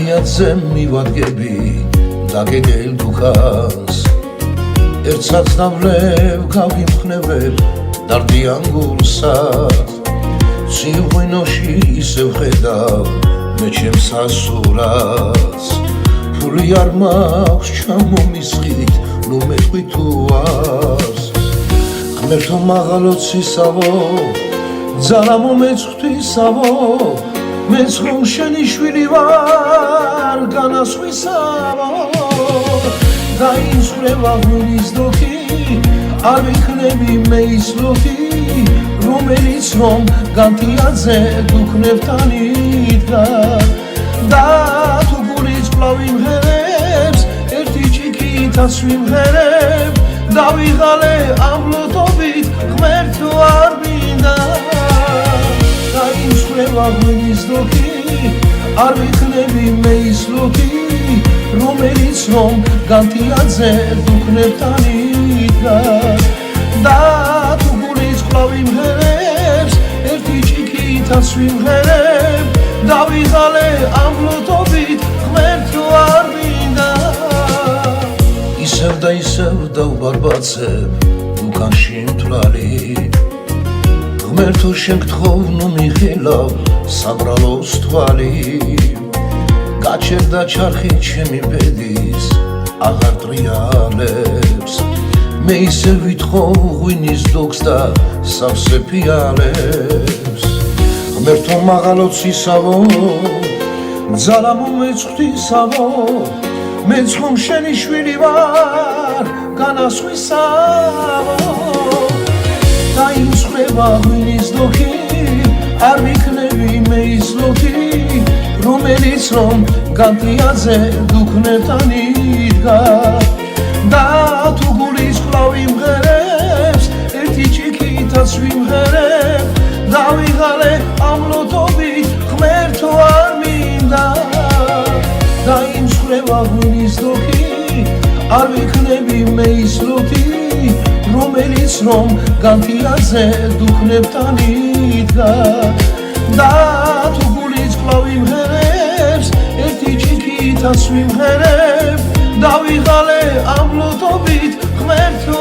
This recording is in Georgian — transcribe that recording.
განთიადზე მივადგები დაგეგელ დუქანს ერთსაც ნავლევ გავიმხნევებ დარდიან გულსად სიღვინოში ისევ ხედავ მე ჩემს ასურას ფული არ მაქვს ჩამომისხით ნუ მეთქვი თუ არს ღმერთო მაღალოცისავო ძალა მომეწხვთვისავო მეც ხომ შენი შვილი ვარ განასხვისავო დაინსვლება ღვინის დოქი არ ვიქნები მე ის ლოქი რომელიც რომ განთიადზე დუქნებთან იდგა და თუ გულიც კვლავ იმღერებს ერთი ჭიქითაც ვიმღერებ დავიღალე ამ ლოტობით ღმერთო არ მინდა დაინსვლება ღვინის დოქი არ ვიქნები მე ის ლოქი რომელიც რომ განთიადზე დუქნებთან იდგა და თუ გულიც კვლავ იმღერებს ერთი ჭიქითაც ვიმღერებ დავიღალე ამ ლოტობით ღმერთო არ მინდა ისევ და ისევ დავბარბაცებ დუქანში მთვრალი ღმერთო შენ გთხოვ ნუ მიხილავ საბრალოს თვალი გაჩერდა ჩარხი ჩემი ბედის აღარ ტრიალებს მე ისე ვითხოვ ღვინის დოგს და სავსე ფიალებს ღმერთო მაღალოცისავო ძალა მომეწხვთვისავო მეც ხომ შენი შვილი ვარ განასხვისავო დაინსხვება ღვინის დოქი არ ვიქნები მე ის ლოქი რომელიც რომ განთიადზე დუქნებთან იდგა და თუ გულიც კვლავ იმღერებს ერთი ჭიქითაც ვიმღერებ დავიღალე ამ ლოტობით ღმერთო არ მინდა დაინსხვება ღვინის დოქი არ ვიქნები მე ის ლოქი რომელიც რომ განთიადზე დუქნებთან იდგა და თუ გულიც კვლავ იმღერებს ერთი ჭიქითაც ვიმღერებ დავიღალე ამ ლოტობით ღმერთო